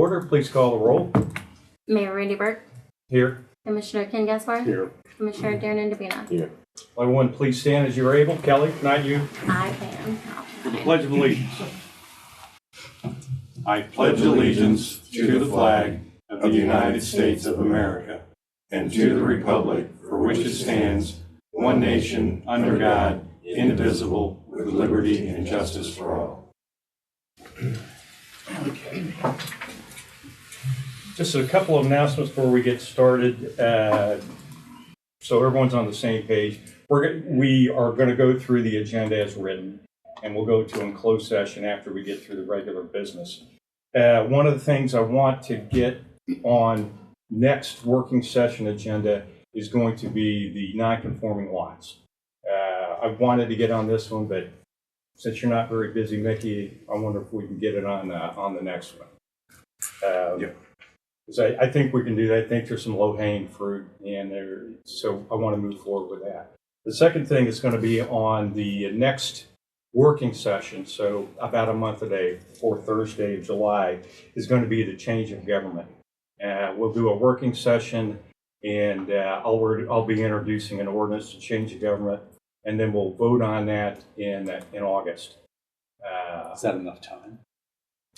Order, please call the roll. Mayor Randy Burke. Here. Commissioner Ken Gaspar. Here. Commissioner Darren Indabina. Here. Everyone, please stand as you're able. Kelly, not you. I can. For the Pledge of Allegiance. I pledge allegiance to the flag of the United States of America and to the republic for which it stands, one nation, under God, indivisible, with liberty and justice for all. Okay. Just a couple of announcements before we get started, so everyone's on the same page. We are going to go through the agenda as written, and we'll go to a closed session after we get through the regular business. One of the things I want to get on next working session agenda is going to be the non-conforming lots. I wanted to get on this one, but since you're not very busy, Mickey, I wonder if we can get it on the next one. Yeah. Because I think we can do that. I think there's some low-hanging fruit in there, so I want to move forward with that. The second thing is going to be on the next working session, so about a month today, before Thursday of July, is going to be the change of government. We'll do a working session, and I'll be introducing an ordinance to change the government, and then we'll vote on that in August. Is that enough time?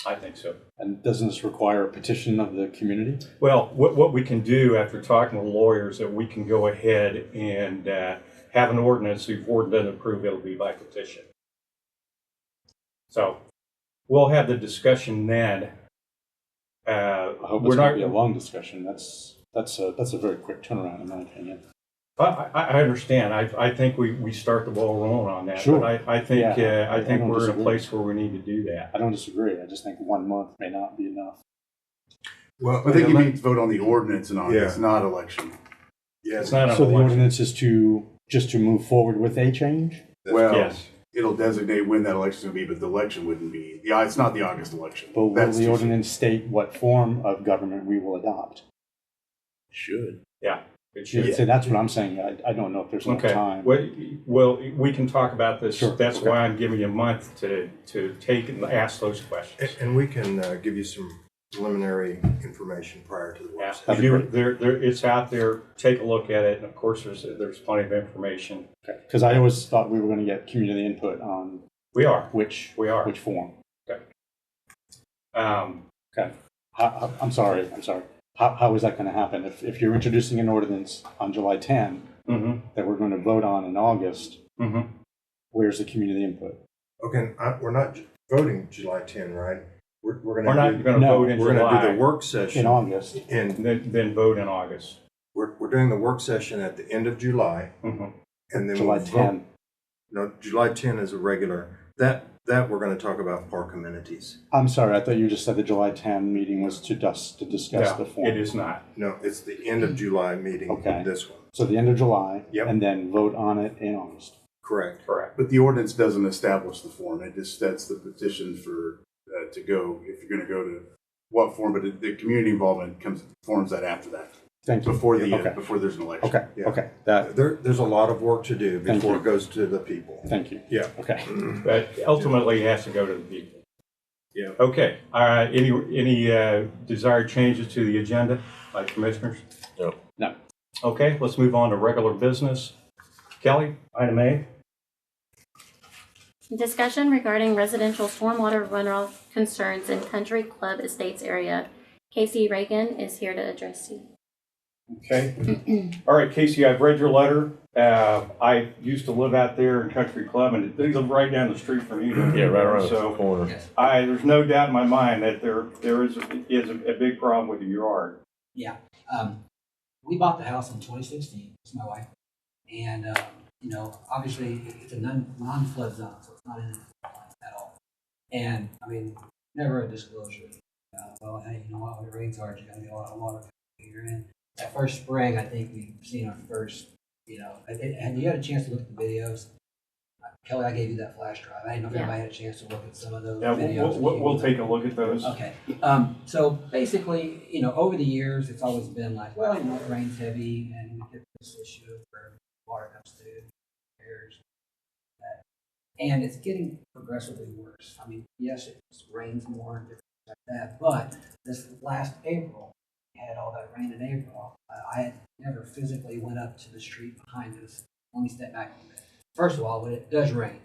I think so. And doesn't this require a petition of the community? Well, what we can do after talking with lawyers, that we can go ahead and have an ordinance. If the board doesn't approve, it'll be by petition. So we'll have the discussion then. I hope it's going to be a long discussion. That's a very quick turnaround, in my opinion. I understand. I think we start the ball rolling on that. Sure. But I think we're disagree. in a place where we need to do that. I don't disagree. I just think 1 month may not be enough. Well, I think you need to vote on the ordinance in August, not election. Yeah, it's not an so election. The ordinance is just to move forward with a change? Well, yes. It'll designate when that election will be, but the election wouldn't be. Yeah, it's not the August election. But will the ordinance state what form of government we will adopt? Should. Yeah. It should. Yeah. So that's what I'm saying. I don't know if there's enough time. Well, we can talk about this. Sure. That's why I'm giving you a month to take and ask those questions. And we can give you some preliminary information prior to the work session. It's out there. Take a look at it, and of course, there's plenty of information. Because I always thought we were going to get community input on. We are. Which form? Okay. Okay. I'm sorry. How is that going to happen? If you're introducing an ordinance on July 10 that we're going to vote on in August, where's the community input? Okay, we're not voting July 10, right? We're going We're not going to vote in We're July. going to do the work session in August, and then vote in August. We're doing the work session at the end of July, and then July 10. No, July 10 is a regular. That we're going to talk about park amenities. I'm sorry, I thought you just said the July 10 meeting was to discuss the form. It is not. No, it's the end of July meeting. Okay. This one. So the end of July, Yep. and then vote on it in August. Correct. But the ordinance doesn't establish the form. It just sets the petition for to go, if you're going to go to what form, but the community involvement forms that after that. Thank you. Before there's an election. Okay. Yeah. Okay. There's a lot of work to do Thank before you. it goes to the people. Thank you. Yeah. Okay. But ultimately, it has to go to the people. Yeah. Okay. Any desired changes to the agenda by commissioners? No. Okay. Let's move on to regular business. Kelly, item A. Discussion regarding residential stormwater runoff concerns in Country Club Estates area. Casey Reagan is here to address you. Okay. All right, Casey, I've read your letter. I used to live out there in Country Club, and they live right down the street from you. Yeah, right around the corner. Yes. There's no doubt in my mind that there is a big problem with your yard. Yeah. We bought the house in 2016. It's my wife. And, obviously it's a non-flood zone, so it's not in floodplain at all. And, never a disclosure. Well, hey, you know what, when it rains hard, you're going to get a lot of water here. And that first spring, I think we've seen our first, and you had a chance to look at the videos. Kelly, I gave you that flash drive. I didn't know if anybody had a chance to look at some of those videos. We'll take a look at those. Okay. So basically, over the years, it's always been like, well, it rains heavy, and we get this issue where water comes through, repairs, and it's getting progressively worse. Yes, it rains more and different like that. But this last April, we had all that rain in April. I had never physically went up to the street behind us. Let me step back a bit. First of all, when it does rain,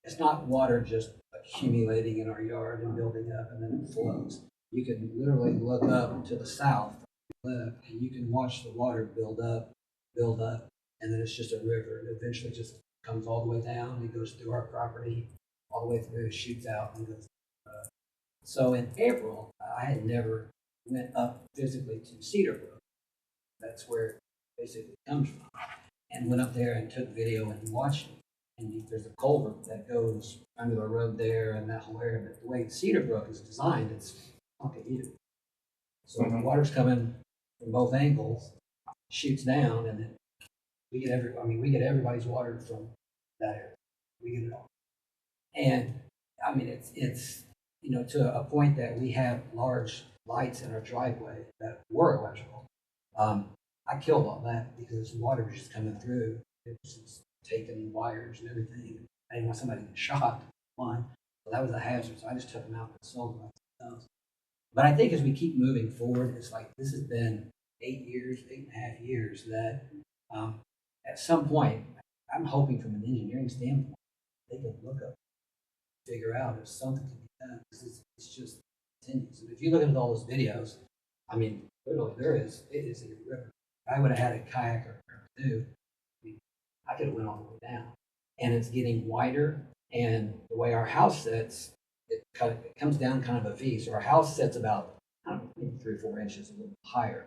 it's not water just accumulating in our yard and building up and then it flows. You can literally look up to the south and you can watch the water build up, and then it's just a river. It eventually just comes all the way down. It goes through our property, all the way through, shoots out, and goes. So in April, I had never went up physically to Cedar Brook. That's where it basically comes from. And went up there and took video and watched it. And there's a culvert that goes under the road there and that whole area. But the way Cedar Brook is designed, it's like a U. So the water's coming from both angles, shoots down, and then we get everybody's water from that area. We get it all. And I mean, it's to a point that we have large lights in our driveway that were electrical. I killed all that because water was just coming through. It was just taking wires and everything. I didn't want somebody to get shot. One, so that was a hazard. So I just took them out and sold them themselves. But I think as we keep moving forward, it's like this has been 8.5 years that at some point, I'm hoping from an engineering standpoint, they can look up, figure out if something can be done. Because it's just continues. And if you look at all those videos, I mean, literally, it is a river. If I would have had a kayak or canoe, I could have went all the way down. And it's getting wider, and the way our house sits, it comes down kind of a V. So our house sits about, I don't know, maybe 3 or 4 inches, a little higher.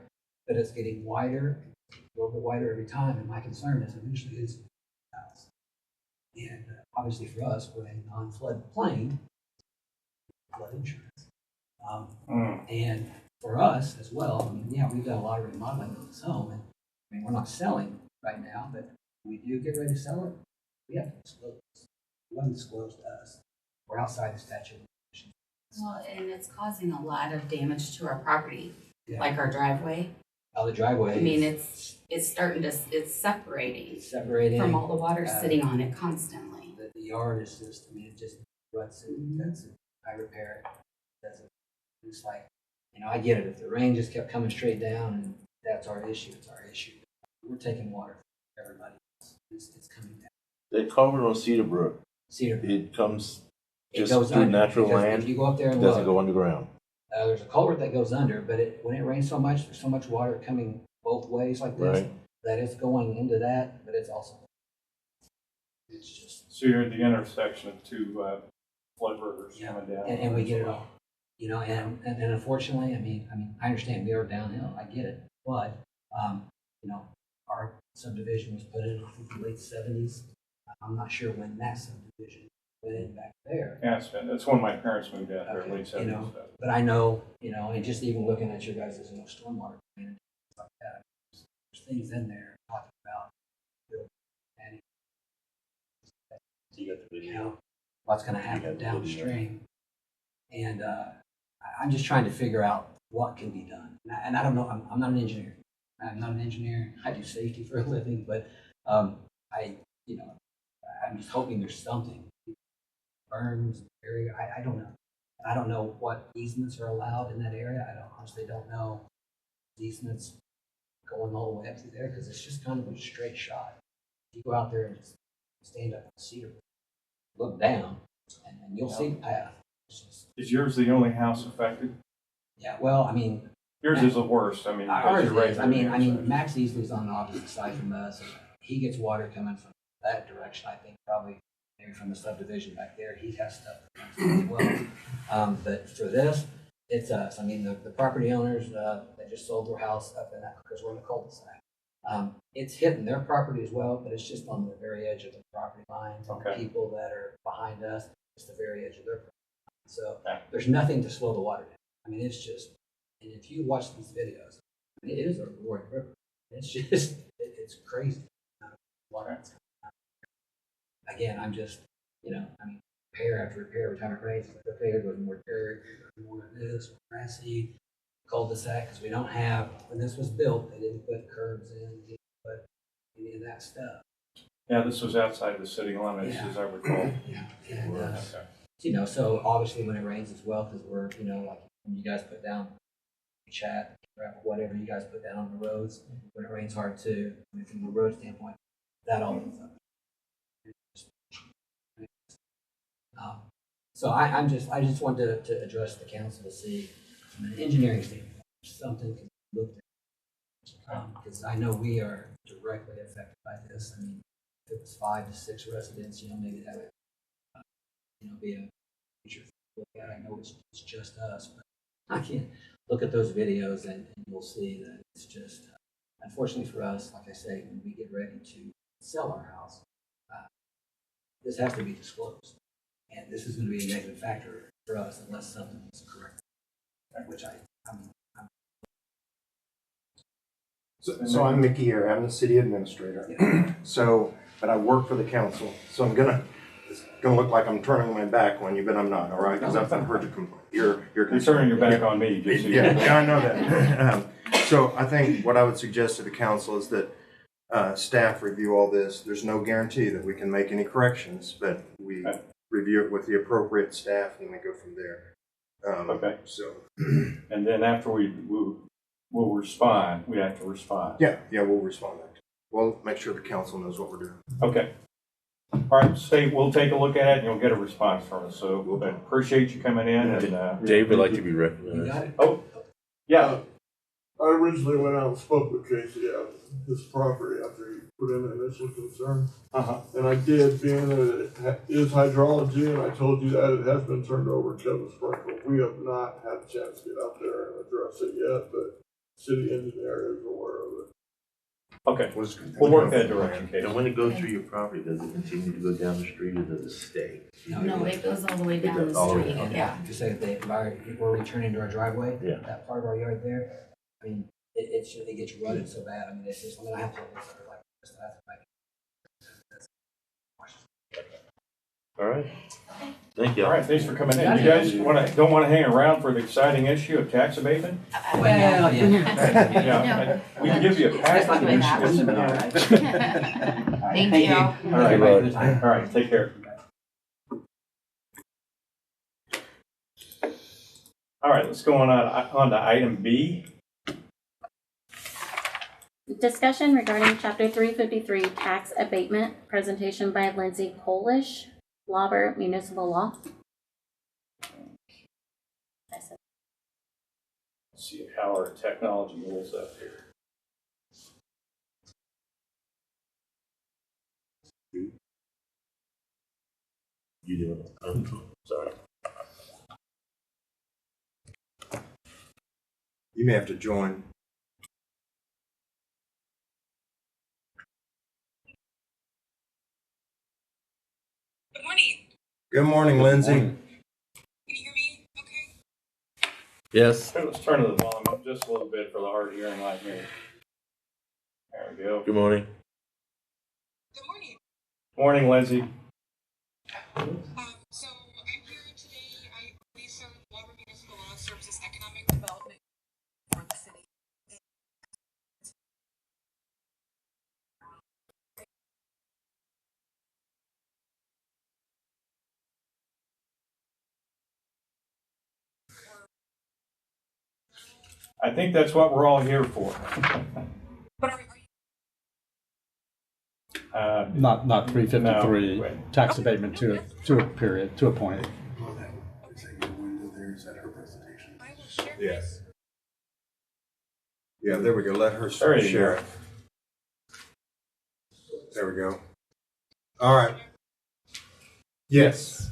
But it's getting wider, a little bit wider every time. And my concern is eventually it's the house. And obviously for us, we're a non-flood plain, flood insurance. And for us as well, I mean, yeah, we've done a lot of remodeling on this home. And I mean, we're not selling right now, but when we do get ready to sell it, we have to disclose. It wasn't disclosed to us. We're outside the statute of limitations. Well, and it's causing a lot of damage to our property, Yeah. like our driveway. Oh, the driveway. I mean, it's separating separating from all the water sitting on it constantly. The yard is just, I mean, it just ruts and that's it. I repair it. That's it. It's like, I get it. If the rain just kept coming straight down, and that's our issue, it's our issue. We're taking water from everybody else. It's coming down. That culvert on Cedar Brook, Cedar Brook. it comes It just goes through under, natural because land, if you go up there and doesn't look, go underground. there's a culvert that goes under, but when it rains so much, there's so much water coming both ways like this, Right. that it's going into that, but it's also, it's just, So you're at the intersection of two flood rivers Yeah. coming down. and we get it all. And unfortunately, I mean, I understand we are downhill, I get it, but, our subdivision was put in, I think, the late 70s. I'm not sure when that subdivision went in back there. Yeah, that's when my parents moved out there, Okay, late 70s. But I know, and just even looking at your guys' stormwater plan and stuff like that, there's things in there talking about building and You got the video. what's going to happen downstream. And I'm just trying to figure out what can be done. And I don't know, I'm not an engineer. I'm not an engineer. I do safety for a living, but I'm just hoping there's something. Berms, area, I don't know. I don't know what easements are allowed in that area. I honestly don't know easements going all the way up through there because it's just kind of a straight shot. If you go out there and just stand up on Cedar, look down, and you'll see the path. Is yours the only house affected? Yeah, well, I mean, Yours is the worst. I mean, because ours you're right is. there I on the mean, inside. Max Easley's on the opposite side from us. He gets water coming from that direction. I think probably maybe from the subdivision back there. He has stuff that comes as well. But for this, it's us. I mean, the property owners that just sold their house up in that because we're in the cul-de-sac. It's hitting their property as well, but it's just on the very edge of the property lines. Okay. The people that are behind us, it's the very edge of their property line. So Okay. there's nothing to slow the water down. I mean, it's just. And if you watch these videos, I mean, it is a roaring river. It's just, it's crazy. Water. Again, I'm just, repair after repair every time it rains. It's like, okay, here goes more dirt, more of this, more grassy, cul-de-sac, because we don't have, when this was built, they didn't put curbs in, they didn't put any of that stuff. Yeah, this was outside the city limits, Yeah. as I recall. Yeah. And, Okay. so obviously when it rains as well, because we're, like when you guys put down chat, whatever you guys put down on the roads, when it rains hard too. I mean, from a road standpoint, that all ends up. So I just wanted to address the council to see from an engineering standpoint, something can be looked at. Because I know we are directly affected by this. I mean, if it was 5 to 6 residents, maybe that would, be a future look at. I know it's just us, but I can look at those videos and you'll see that it's just, unfortunately for us, like I say, when we get ready to sell our house, this has to be disclosed. And this is going to be a negative factor for us unless something is correct, which I'm So I'm Mickey here. I'm the city administrator. Yeah. But I work for the council. So it's gonna look like I'm turning my back on you, but I'm not. All right, because I've heard you're turning your back on me. Just so you know. Yeah, I know that. So I think what I would suggest to the council is that staff review all this. There's no guarantee that we can make any corrections, but we review it with the appropriate staff and we go from there. Okay. So. And then after we'll respond. We have to respond. Yeah, we'll respond. We'll make sure the council knows what we're doing. Okay. All right, we'll take a look at it and you'll get a response from us. So we'll appreciate you coming in. And Dave would like to be You recognized. got it? oh, yeah. I originally went out and spoke with Casey on this property after he put in an initial concern. And I did, being that it is hydrology, and I told you that it has been turned over to Kevin Sprinkle. We have not had a chance to get out there and address it yet, but city engineer is aware of it. Okay, we'll work that direction, Casey. And when it goes through your property, does it continue to go down the street or does it stay? No, it goes all the way down goes the all the street, way down. yeah. Just say if we're returning to our driveway, Yeah. that part of our yard there, I mean, it gets rutted so bad. I mean, it's just, I'm going to have to look at it like this. I have to make All right. Thank you. All right, thanks for coming in. You guys don't want to hang around for the exciting issue of tax abatement? Well, yeah. Yeah, we can give you a package. Thank you. All right, all right, take care. All right, let's go on to item B. Discussion regarding Chapter 353 tax abatement, presentation by Lindsay Polish, Lauber Municipal Law. Let's see how our technology holds up here. You doing it? Sorry. You may have to join. Good morning. Good morning, Lindsay. Can you hear me okay? Yes. Let's turn the volume up just a little bit for the hard hearing like me. There we go. Good morning. Good morning. Morning, Lindsay. So I'm here today. We serve Water Municipal Law Services Economic Development for the city. I think that's what we're all here for. But are you Not 353 No. tax abatement to a period, to a point. Is that your window there? Is that her presentation? I will share Yeah. this. Yeah, there we go. Let her There start you sharing. There we go. All right. Yes.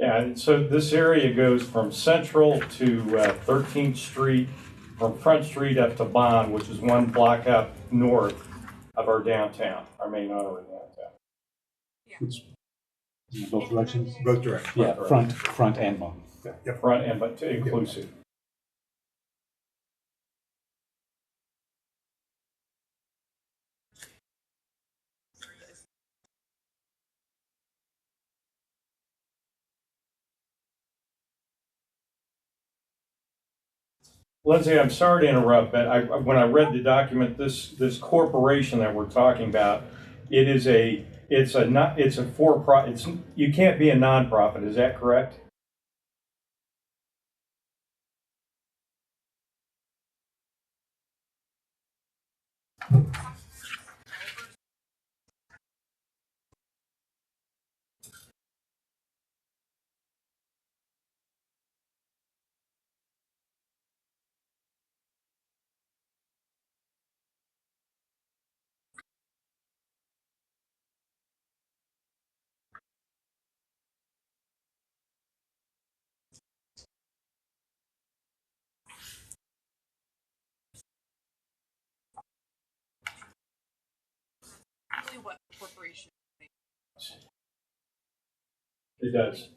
Yeah, so this area goes from Central to 13th Street, from Front Street up to Bond, which is one block up north of our downtown, our main artery downtown. It's in both directions? Both directions. Yeah, front and bottom. Yeah, front and but inclusive. Lindsay, I'm sorry to interrupt, but when I read the document, this corporation that we're talking about, it's a for-profit. You can't be a nonprofit. Is that correct? Really what corporation? It does.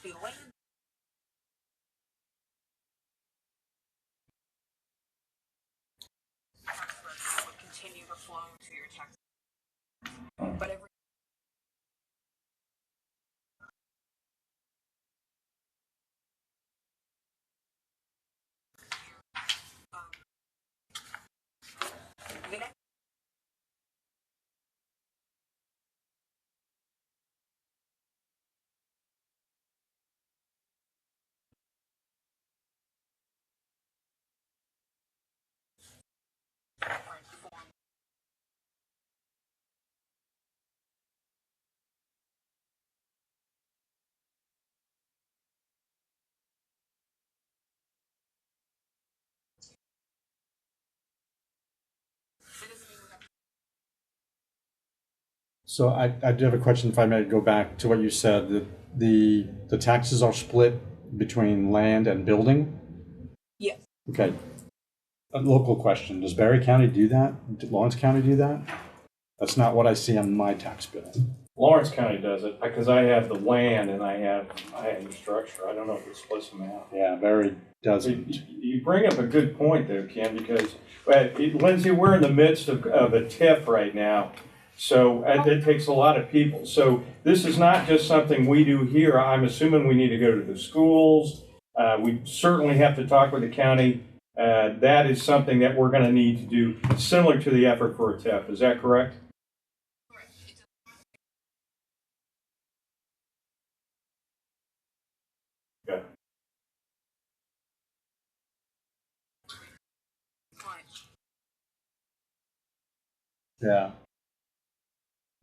The land would continue to flow to your tax. But every the next form. So I do have a question, if I may go back to what you said, that the taxes are split between land and building? Yes. Okay. A local question, does Berry County do that? Did Lawrence County do that? That's not what I see on my tax bill. Lawrence County does it because I have the land and I have the structure. I don't know if it splits them out. Yeah, Berry doesn't. You bring up a good point there, Ken, because Lindsay, we're in the midst of a TIF right now. So it takes a lot of people. So this is not just something we do here. I'm assuming we need to go to the schools. We certainly have to talk with the county. That is something that we're going to need to do, similar to the effort for a TIF. Is that correct? Okay. Yeah.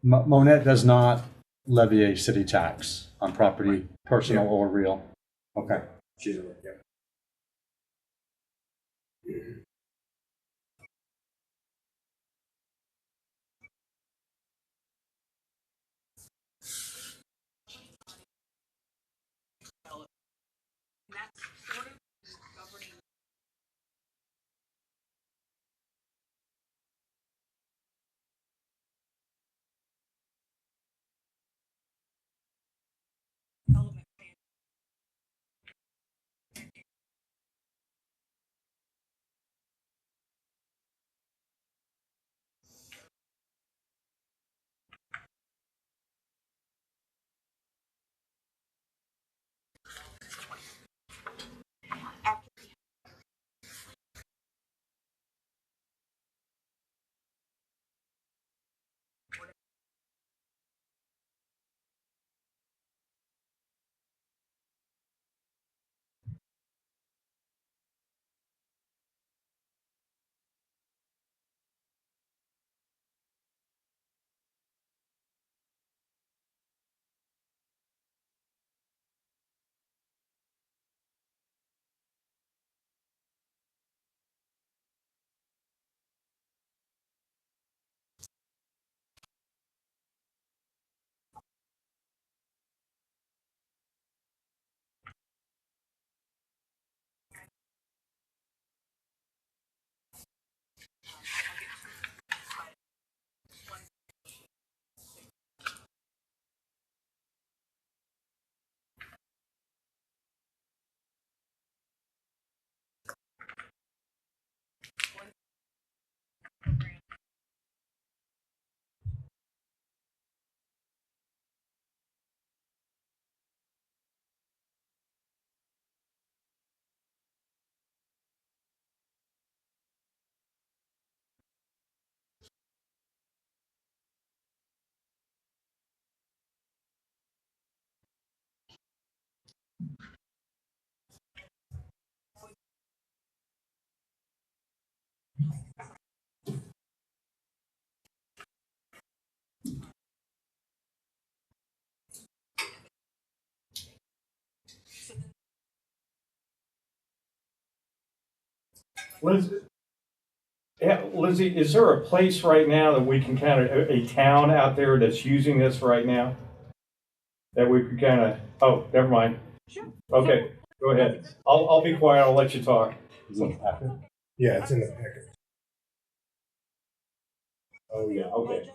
Monett does not levy a city tax on property, personal or real. Okay. She's right, yeah. That's sort of governing development plan. Liz, yeah, Lizzie, is there a place right now that we can kind of, a town out there that's using this right now? That we could kind of, oh, never mind. Sure. Okay, go ahead. I'll be quiet, I'll let you talk. Is it in the packet? Yeah, it's in the packet. Oh, yeah, okay.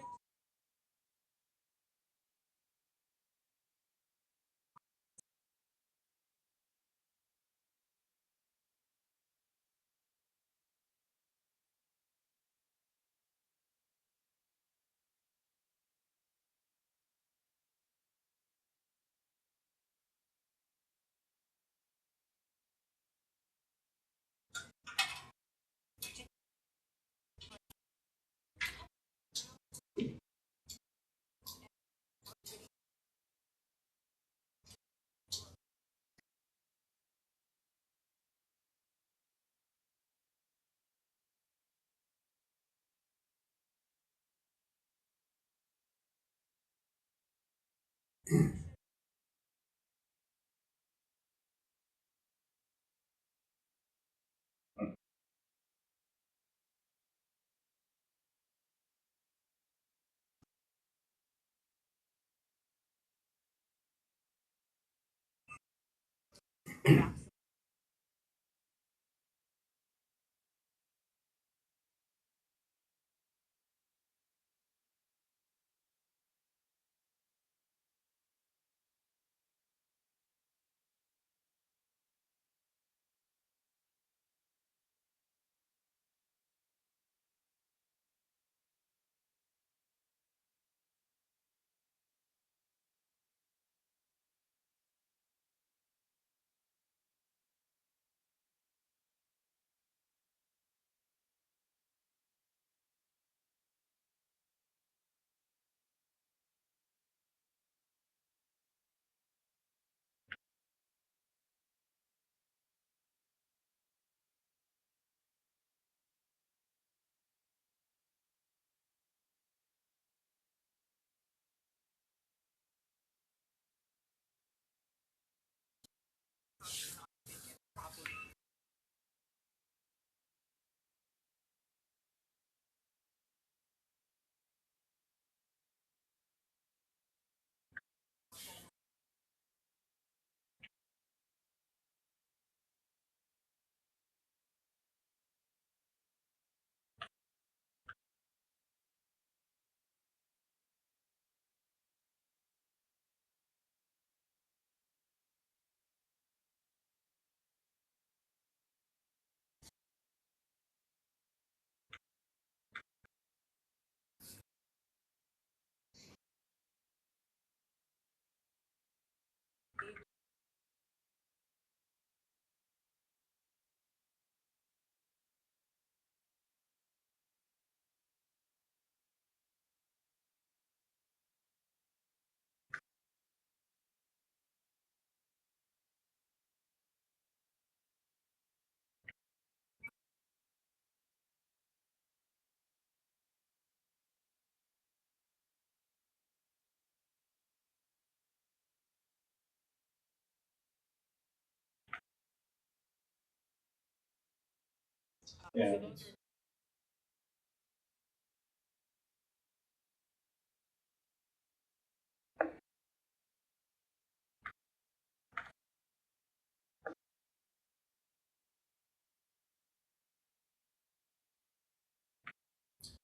Yeah.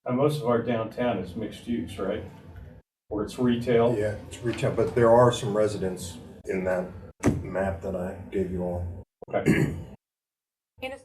And most of our downtown is mixed use, right? Or it's retail. Yeah, it's retail, but there are some residents in that map that I gave you all. Okay. And as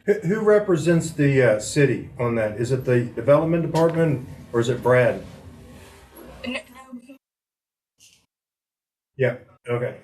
Who represents the city on that? Is it the development department or is it Brad? No, Yeah, okay.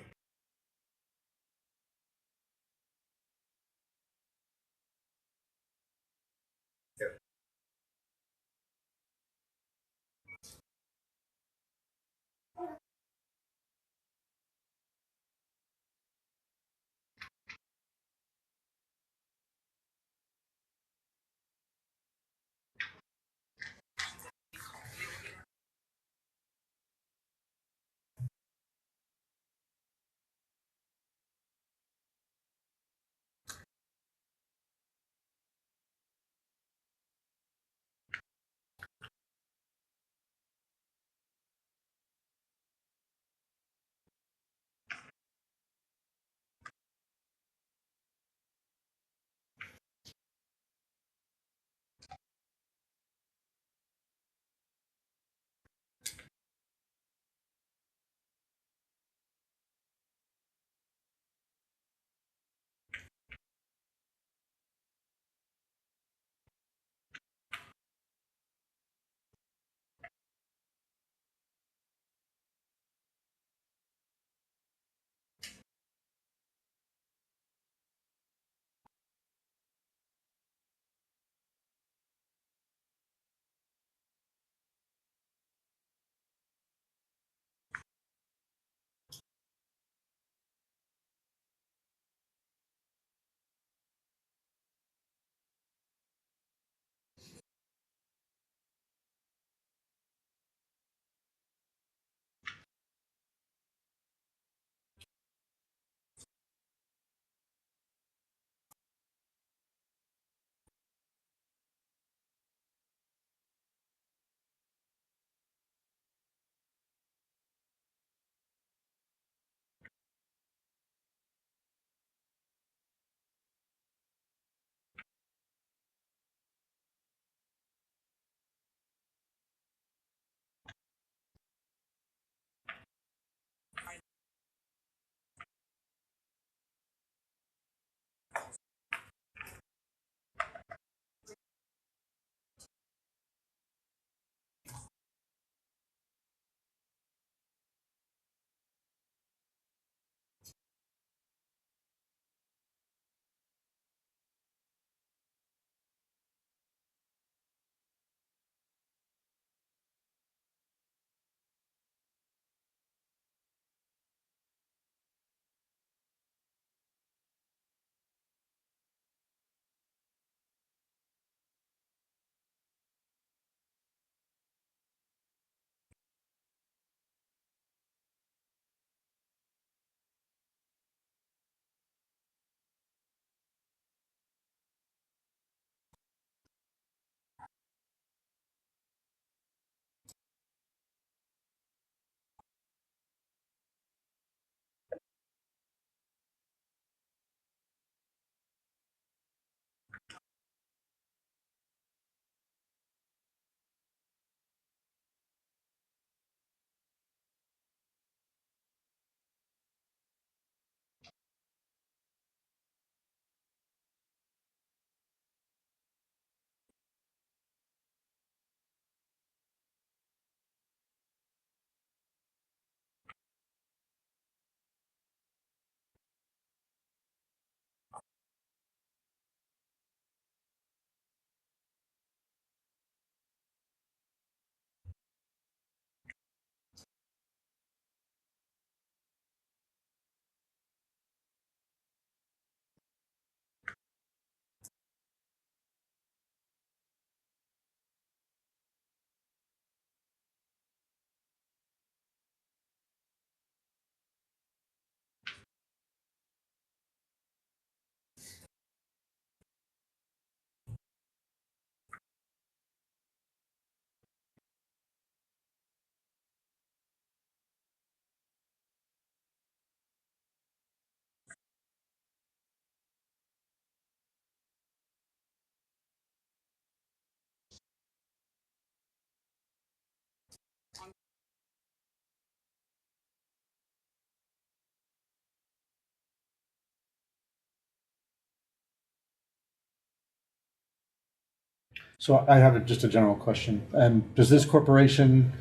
So I have just a general question. Does this corporation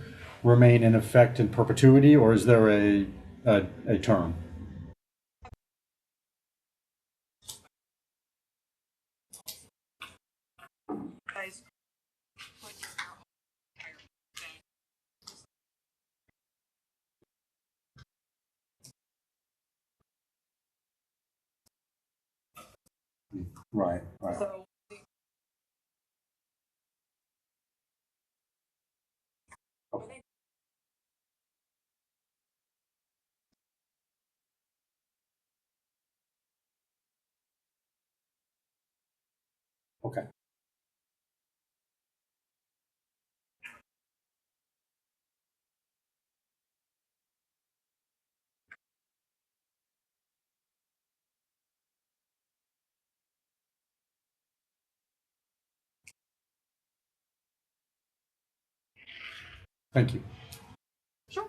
remain in effect in perpetuity, or is there a term? Guys, Right, right. so Okay. Thank you. sure.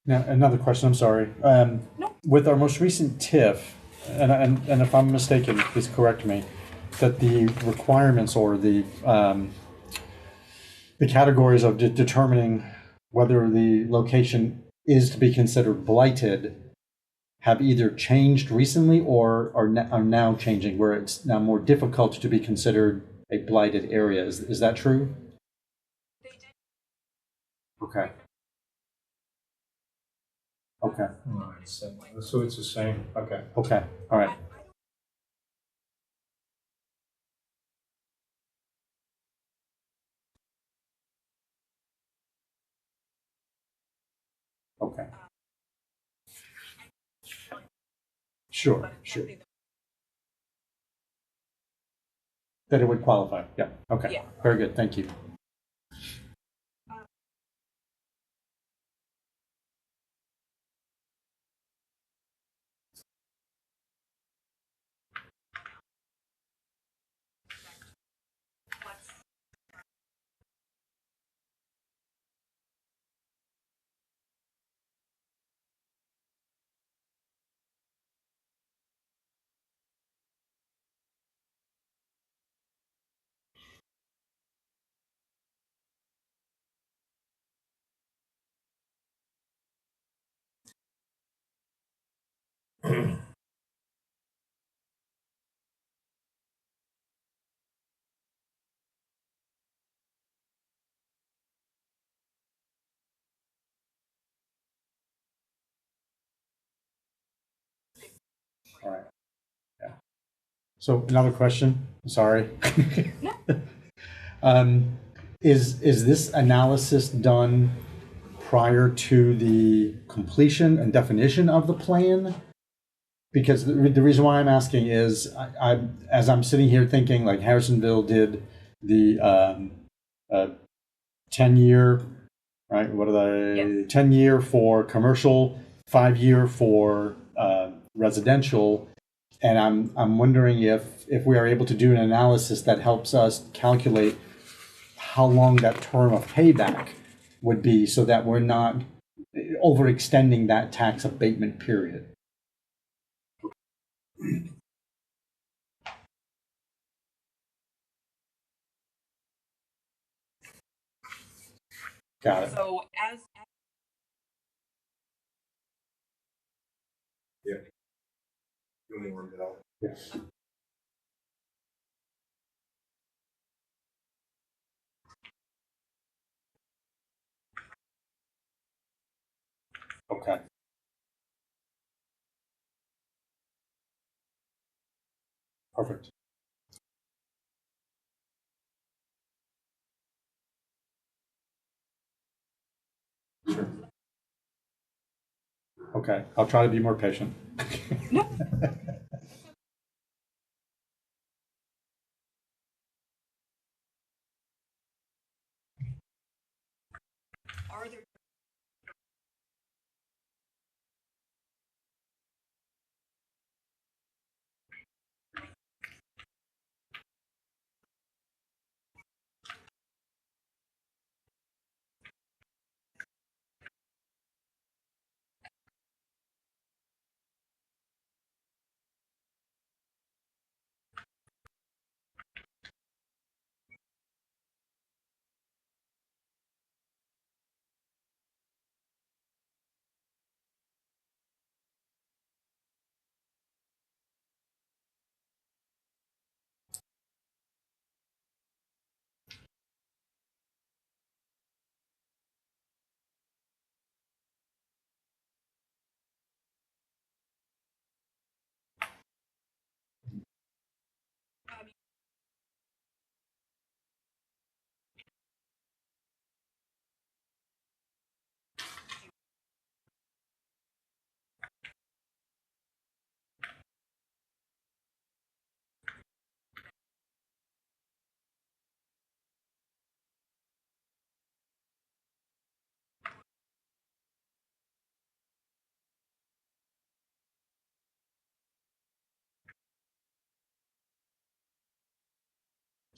Now, another question, I'm sorry. With our most recent TIF, and if I'm mistaken, please correct me, that the requirements or the categories of determining whether the location is to be considered blighted have either changed recently or are now changing, where it's now more difficult to be considered a blighted area. Is that true? Okay. Okay. So it's the same, okay. Okay. All right. Okay. Sure, sure. That it would qualify. Yeah. Okay. Yeah. Very good. Thank you. All right. Yeah. So another question, sorry. Is this analysis done prior to the completion and definition of the plan? Because the reason why I'm asking is as I'm sitting here thinking, like Harrisonville did the 10-year, right? What are they? 10-year for commercial, 5-year for residential. And I'm wondering if we are able to do an analysis that helps us calculate how long that term of payback would be, so that we're not overextending that tax abatement period. Got it. So as Yeah. You want me to work it out? Yes. Okay. Perfect. Sure. Okay, I'll try to be more patient. are there about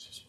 is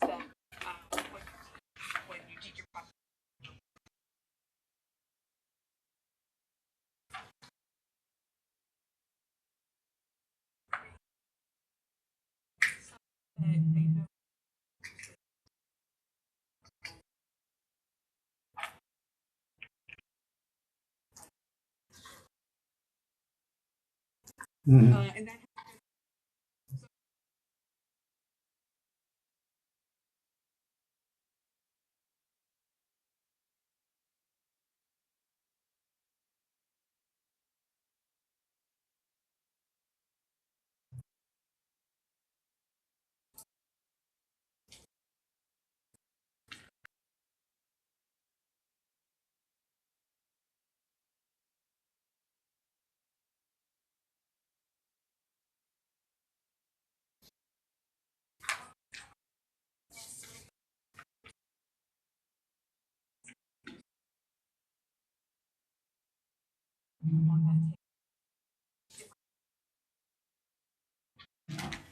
that when you did your property, Mhm. And that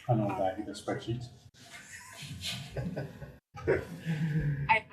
I know that, the spreadsheets. I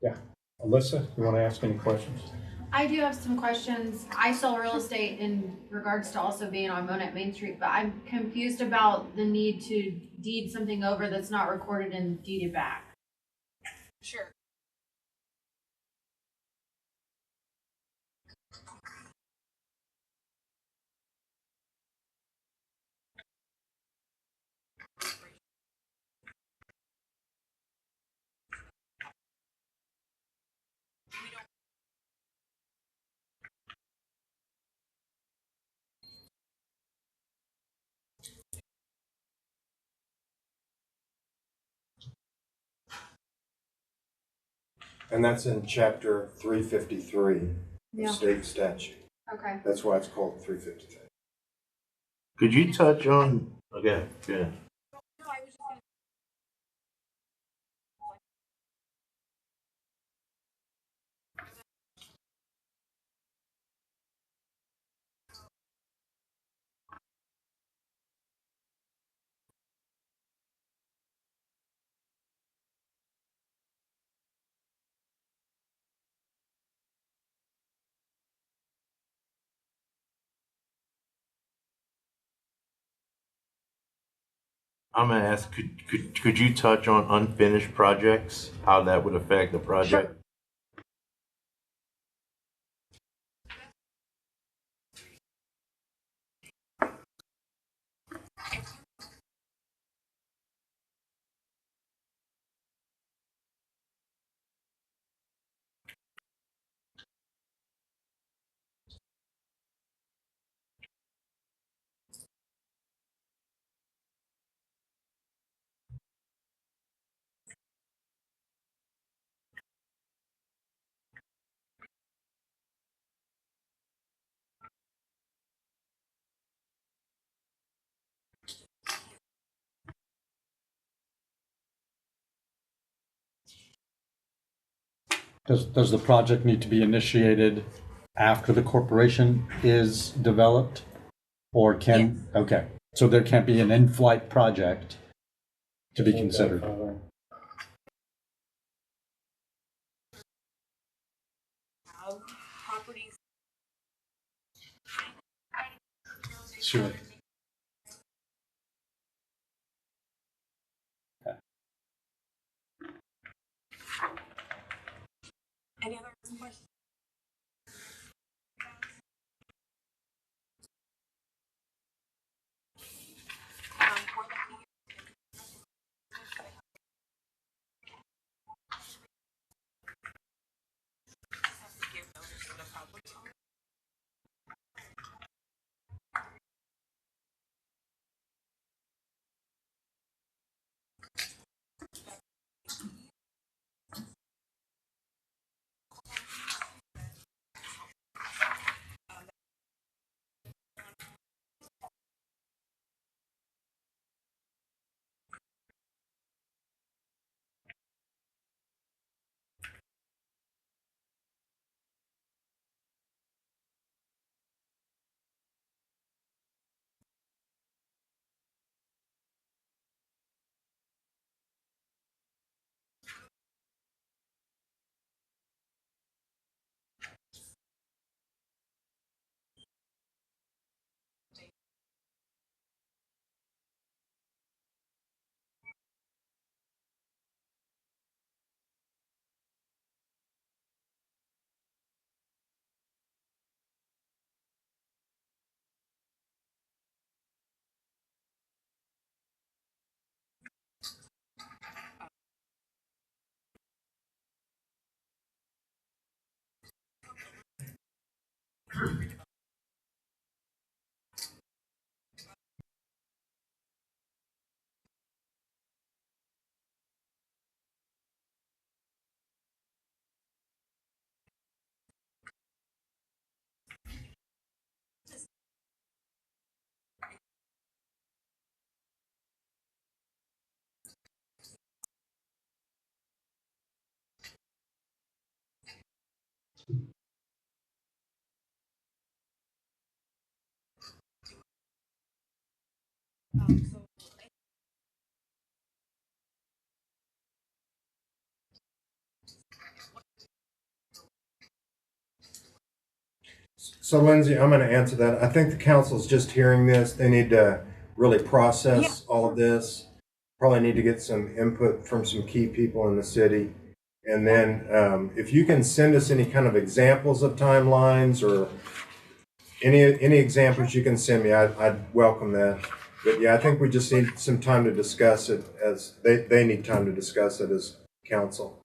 Yeah. Alyssa, you want to ask any questions? I do have some questions. I sell real estate in regards to also being on Monett Main Street, but I'm confused about the need to deed something over that's not recorded and deeded back. sure. And that's in chapter 353 Yeah. of state statute. Okay. That's why it's called 353. Could you touch on, okay, yeah. No, I was just gonna. I'm gonna ask, could you touch on unfinished projects, how that would affect the project? Does the project need to be initiated after the corporation is developed? Or can, okay, so there can't be an in-flight project to be considered? Have properties. Sure. So Lindsay, I'm going to answer that. I think the council's just hearing this. They need to really process all of this. Probably need to get some input from some key people in the city. And then if you can send us any kind of examples of timelines or any examples you can send me, I'd welcome that. But yeah, I think we just need some time to discuss it as they need time to discuss it as council.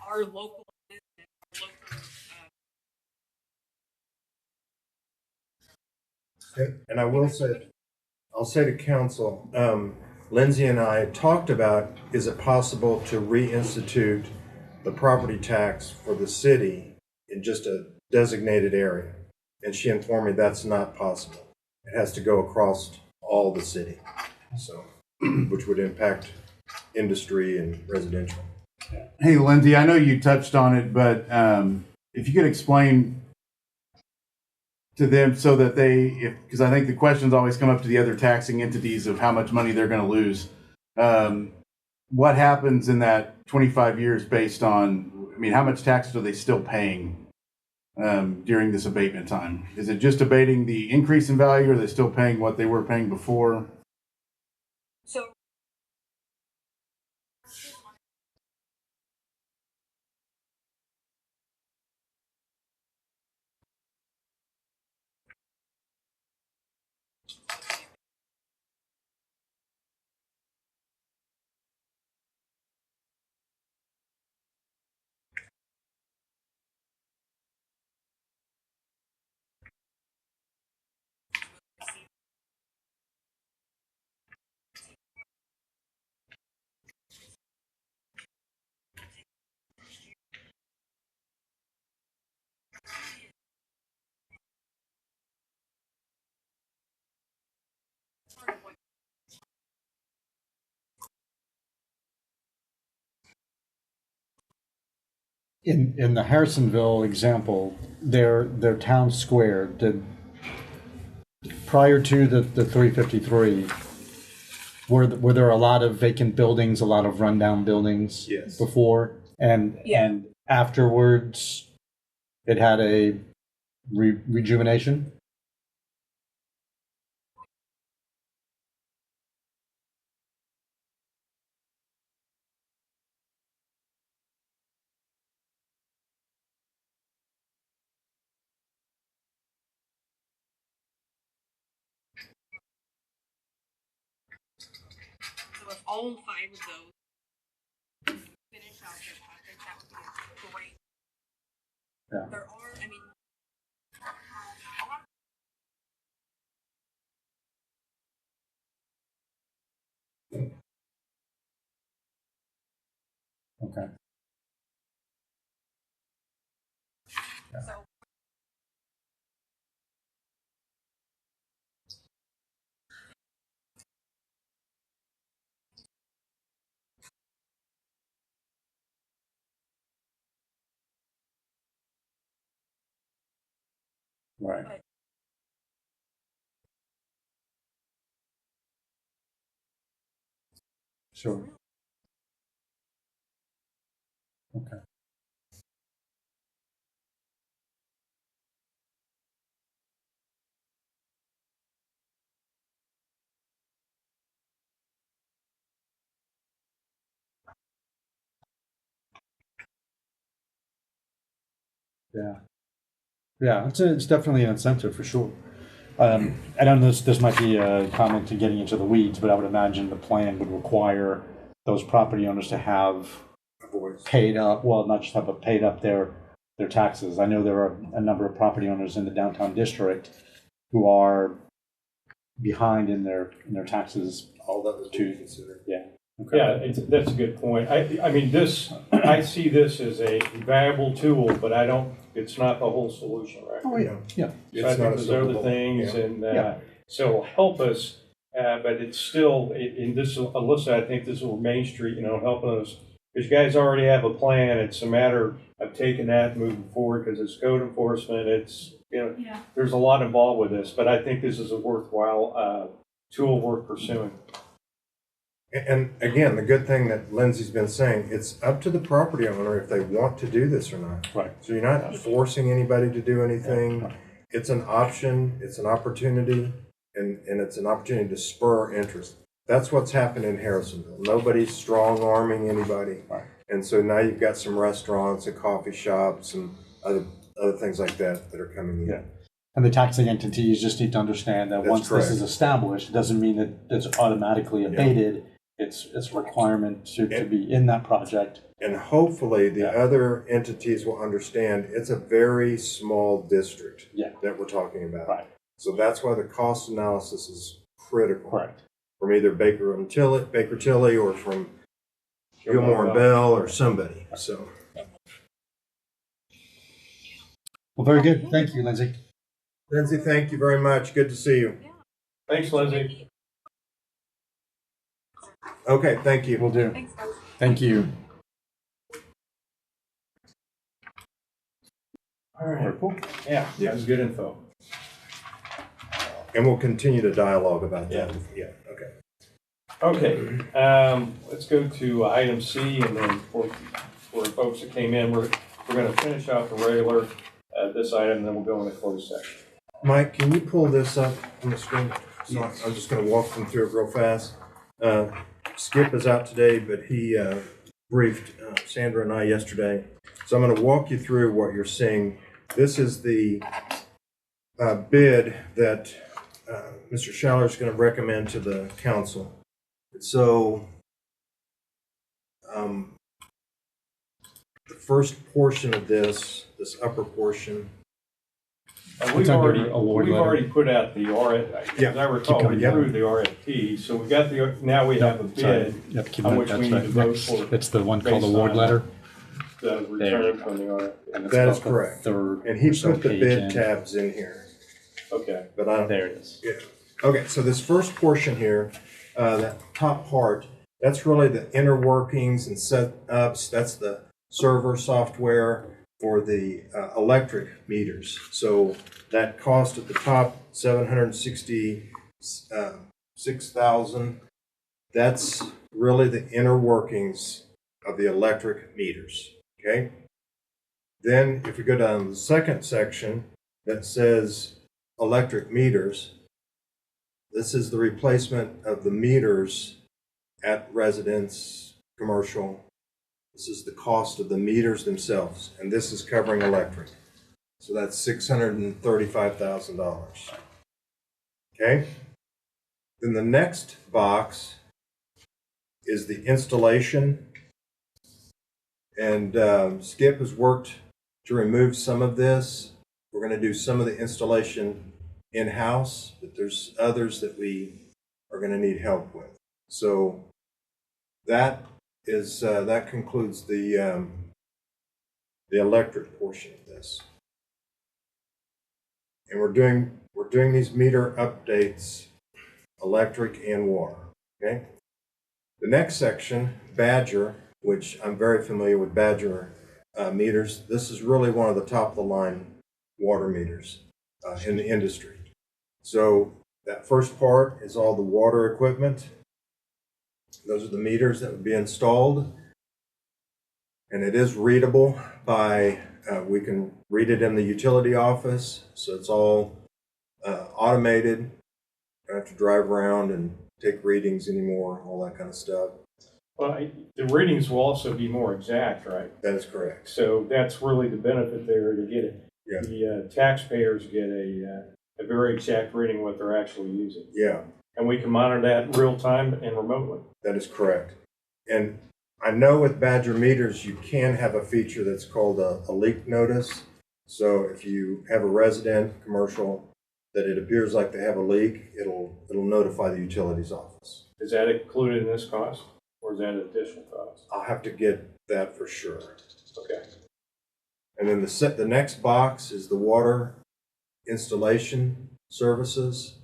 Our local business, And I will say, I'll say to council, Lindsay and I talked about, is it possible to reinstitute the property tax for the city in just a designated area? And she informed me that's not possible. It has to go across all the city, so, which would impact industry and residential. Hey, Lindsay, I know you touched on it, but if you could explain to them so that because I think the questions always come up to the other taxing entities of how much money they're going to lose. What happens in that 25 years based on, I mean, how much taxes are they still paying during this abatement time? Is it just abating the increase in value, or are they still paying what they were paying before? so In the Harrisonville example, their town square did, prior to the 353, were there a lot of vacant buildings, a lot of rundown buildings? Yes. Before? And afterwards, it had a rejuvenation? if all 5 of those finish out their package, that would be great. Yeah. There are, I mean, Okay. so Right. Sure. Okay. Yeah. Yeah, it's definitely an incentive for sure. I don't know, this might be a comment to getting into the weeds, but I would imagine the plan would require those property owners to have paid up, well, not just have, but paid up their taxes. I know there are a number of property owners in the downtown district who are behind in their taxes. All that was to consider. Yeah. Okay. Yeah, that's a good point. I mean, I see this as a valuable tool, but it's not the whole solution, right? Oh, yeah, yeah. So I think there's other things, and so it'll help us, but it's still, in this, Alyssa, I think this will Main Street, helping us, because you guys already have a plan. It's a matter of taking that, moving forward, because it's code enforcement. It's, there's a lot involved with this, but I think this is a worthwhile tool worth pursuing. And again, the good thing that Lindsay's been saying, it's up to the property owner if they want to do this or not. Right. So you're not forcing anybody to do anything. Right. It's an option, it's an opportunity, and it's an opportunity to spur interest. That's what's happened in Harrisonville. Nobody's strong-arming anybody. Right. And so now you've got some restaurants and coffee shops and other things like that are coming in. Yeah. And the taxing entities just need to understand that once this is established, it doesn't mean that it's automatically abated. Yeah. It's a requirement to be in that project. And hopefully the other entities will understand it's a very small district that we're talking about. Right. So that's why the cost analysis is critical. Correct. From either Baker Tilly or from Gilmore and Bell or somebody. So. Well, very good. Thank you, Lindsay. Lindsay, thank you very much. Good to see you. Thanks, Lindsay. Okay, thank you. Will do. Thanks, guys. Thank you. All right. Cool. Yeah, that was good info. And we'll continue to dialogue about that. Yeah. Okay. Okay. Let's go to item C, and then for folks that came in, we're going to finish out the regular this item, and then we'll go into closed session. Mike, can you pull this up on the screen? So I'm just going to walk them through it real fast. Skip is out today, but he briefed Sandra and I yesterday. So I'm going to walk you through what you're seeing. This is the bid that Mr. Schaller is going to recommend to the council. So the first portion of this upper portion, we've already put out the RFP. As I recall, we approved the RFP, so we got now we have a bid on which we need to vote for. It's the one called award letter. The return from the RFP. That is correct. And he put the bid tabs in here. Okay. But there it is. Yeah. Okay, so this first portion here, that top part, that's really the inner workings and setups. That's the server software for the electric meters. So that cost at the top, $766,000. That's really the inner workings of the electric meters. Okay. Then if we go down to the second section that says electric meters, this is the replacement of the meters at residence, commercial. This is the cost of the meters themselves, and this is covering electric. So that's $635,000. Okay? Then the next box is the installation, and Skip has worked to remove some of this. We're going to do some of the installation in-house, but there's others that we are going to need help with. So that concludes the electric portion of this, and we're doing these meter updates, electric and water. Okay. The next section, Badger, which I'm very familiar with Badger meters. This is really one of the top of the line water meters in the industry. So that first part is all the water equipment. Those are the meters that would be installed, and it is readable by, we can read it in the utility office, so it's all automated. Don't have to drive around and take readings anymore, all that kind of stuff. Well, the readings will also be more exact, right? That is correct. So that's really the benefit there to get it. Yeah. The taxpayers get a very exact reading of what they're actually using. Yeah, And we can monitor that real time and remotely. that is correct. And I know with Badger meters, you can have a feature that's called a leak notice. So if you have a resident, commercial, that it appears like they have a leak, it'll notify the utilities office. Is that included in this cost, or is that an additional cost? I'll have to get that for sure. Okay. And then the next box is the water installation services.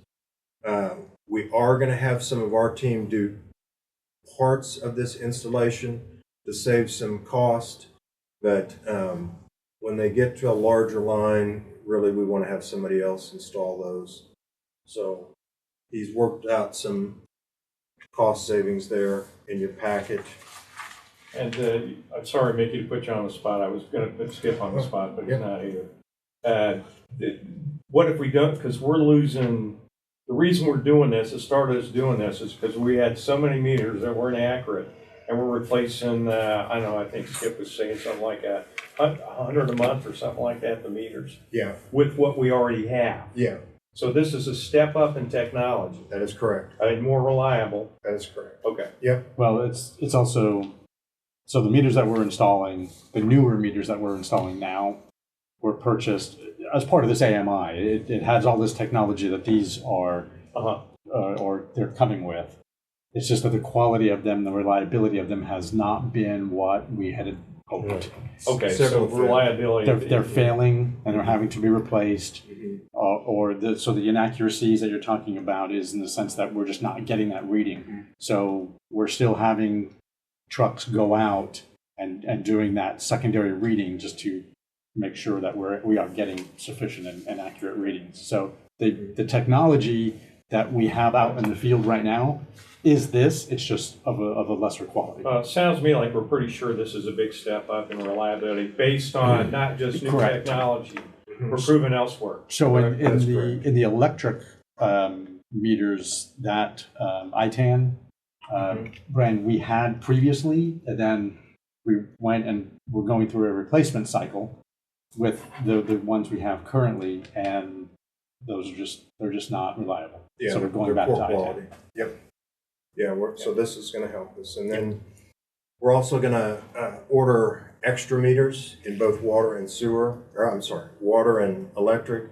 We are going to have some of our team do parts of this installation to save some cost, but when they get to a larger line, really we want to have somebody else install those. So he's worked out some cost savings there in your package. And I'm sorry, Mickey, to put you on the spot. I was going to put Skip on the spot, but he's not here. What if we don't, because we're losing, the reason we're doing this, it started us doing this, is because we had so many meters that were inaccurate. And we're replacing, I don't know, I think Skip was saying something like 100 a month or something like that, the meters. Yeah. With what we already have. Yeah. So this is a step up in technology. That is correct. I mean, more reliable. That is correct. Okay. Yep. Well, it's also, so the meters that we're installing, the newer meters that we're installing now, were purchased as part of this AMI. It has all this technology that these are, or they're coming with. It's just that the quality of them, the reliability of them has not been what we had hoped. Okay, so reliability. They're failing and they're having to be replaced. So the inaccuracies that you're talking about is in the sense that we're just not getting that reading. So we're still having trucks go out and doing that secondary reading just to make sure that we are getting sufficient and accurate readings. So the technology that we have out in the field right now is this. It's just of a lesser quality. It sounds to me like we're pretty sure this is a big step up in reliability based on not just new Correct. technology, but proven elsewhere. So in the electric meters that ITAN brand we had previously, and then we went and we're going through a replacement cycle with the ones we have currently, and those are they're just not reliable. Yeah, so we're going back to poor ITAN. quality. Yep. Yeah, so this is going to help us. And then we're also going to order extra meters in both water and sewer, or I'm sorry, water and electric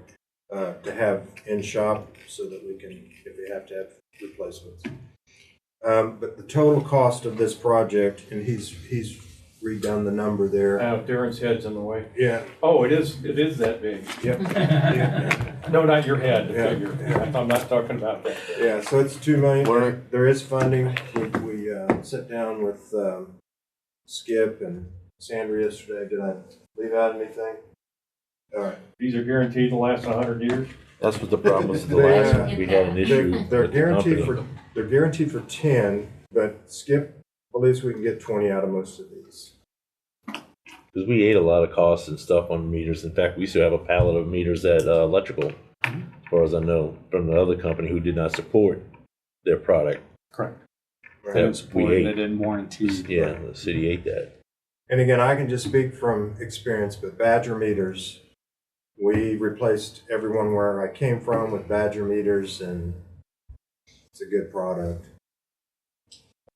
to have in shop so that we can, if we have to have replacements. But the total cost of this project, and he's redone the number there. Darren's head's in the way. Yeah. Oh, it is that big. Yep. Yeah. No, not your head, the Yeah. figure. I'm not talking about that. Yeah, so it's $2 million. There is funding. We sat down with Skip and Sandra yesterday. Did I leave out anything? All right. These are guaranteed to last 100 years? That's what the problem was. The last one, we had an issue. They're with the guaranteed company. they're guaranteed for 10, but Skip believes we can get 20 out of most of these. Because we ate a lot of costs and stuff on meters. In fact, we used to have a pallet of meters at electrical, as far as I know, from the other company who did not support their product. Correct. Right. They That didn't support we it, ate. they didn't warranty. Yeah, the city ate that. And again, I can just speak from experience, but Badger meters, we replaced everyone where I came from with Badger meters, and it's a good product.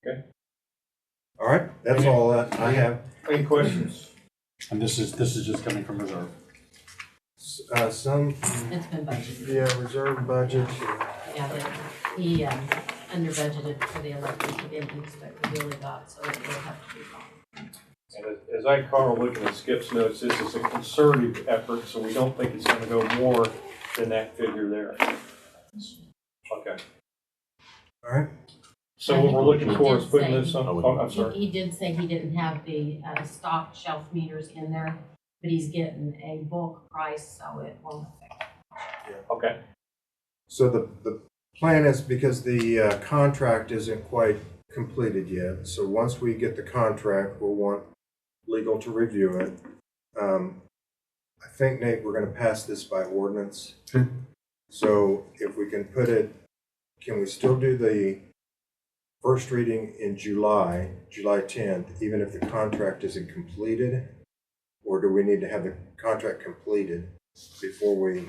Okay. All right, that's all that I have. Any questions? And this is just coming from reserve. Some, It's been budgeted. yeah, reserve budget. Yeah, he under budgeted for the electric, he didn't expect the really got, so it will have to be gone. And as I recall, looking at Skip's notes, this is a concerted effort, so we don't think it's going to go more than that figure there. Okay. All right. So what we're looking for is putting this on, I'm sorry. He did say he didn't have the stock shelf meters in there, but he's getting a bulk price, so it won't affect. Okay. So the plan is, because the contract isn't quite completed yet, so once we get the contract, we'll want legal to review it. I think, Nate, we're going to pass this by ordinance. So if we can put it, can we still do the first reading in July 10th, even if the contract isn't completed? Or do we need to have the contract completed before we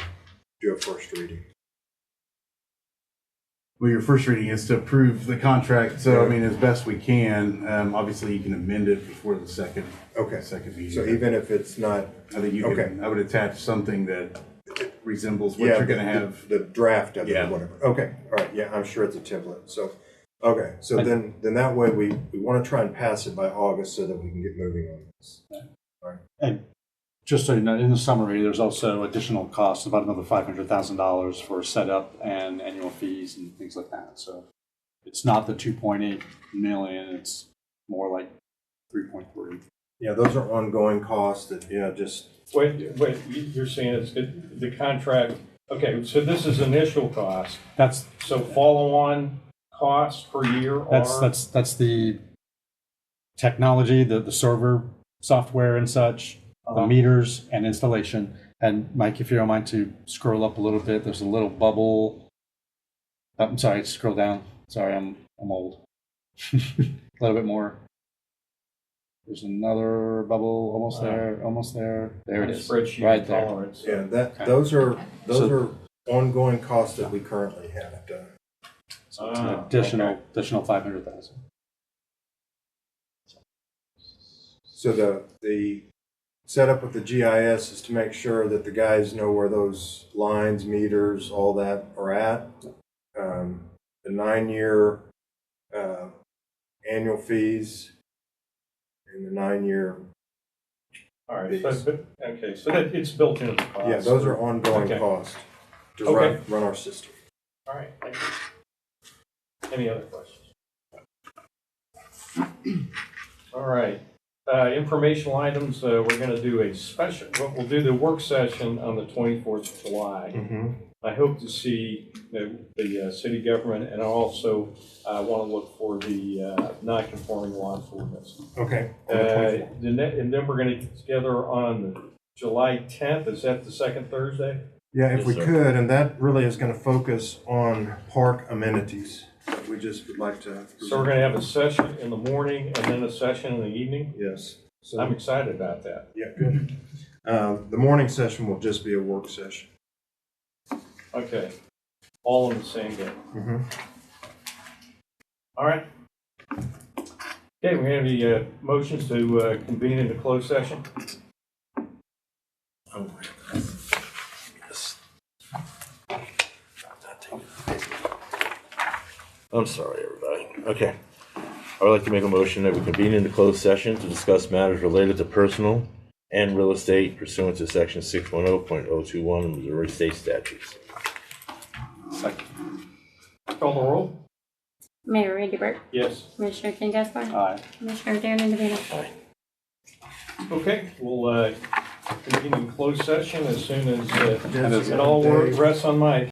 do a first reading? Well, your first reading is to approve the contract, so I mean, as best we can. Obviously, you can amend it before the second meeting. So even if it's not, I think you can, I would attach something that resembles what yeah, you're gonna have. the draft of it Yeah. or whatever. Okay, all right, yeah, I'm sure it's a template. So, okay, so then that way we want to try and pass it by August so that we can get moving on this. All right. And just so you know, in the summary, there's also additional costs, about another $500,000 for setup and annual fees and things like that. So it's not the 2.8 million, it's more like 3.3. Yeah, those are ongoing costs that, just. Wait, you're saying it's the contract, okay, so this is initial cost. That's So follow-on costs per year are? that's the technology, the server software and such, the meters and installation. And Mike, if you don't mind to scroll up a little bit, there's a little bubble. I'm sorry, scroll down. Sorry, I'm old. A little bit more. There's another bubble, almost there. There it is, Spreadsheet right there. tolerance. Yeah, Okay. those are ongoing costs that we currently have. So it's an additional 500,000. So the setup with the GIS is to make sure that the guys know where those lines, meters, all that are at. The 9-year annual fees and the 9-year. All right, so that it's built into the cost. Yeah, those are ongoing costs to run our system. All right, thank you. Any other questions? All right, informational items, we're going to do a special, we'll do the work session on the 24th of July. Mm-hmm. I hope to see the city government, and I also want to look for the non-conforming lots ordinance. Okay. And then we're going to get together on July 10th. Is that the second Thursday? Yeah, if Yes, we sir. could, and that really is going to focus on park amenities. We just would like to. So we're going to have a session in the morning and then a session in the evening? Yes. So I'm excited about that. Yeah, good. The morning session will just be a work session. Okay. All in the same day. Mm-hmm. All right. Okay, we have any motions to convene into closed session? Oh my God. Yes. I'm sorry, everybody. Okay. I would like to make a motion that we convene into closed session to discuss matters related to personal and real estate pursuant to section 610.021 of Missouri State Statutes. Second. Call the roll? Mayor Randy Burke, Yes. Commissioner Ken Gaspar, Aye. Commissioner Darren DeVito. Aye. Okay, we'll convene in closed session as soon as Just it all rests on my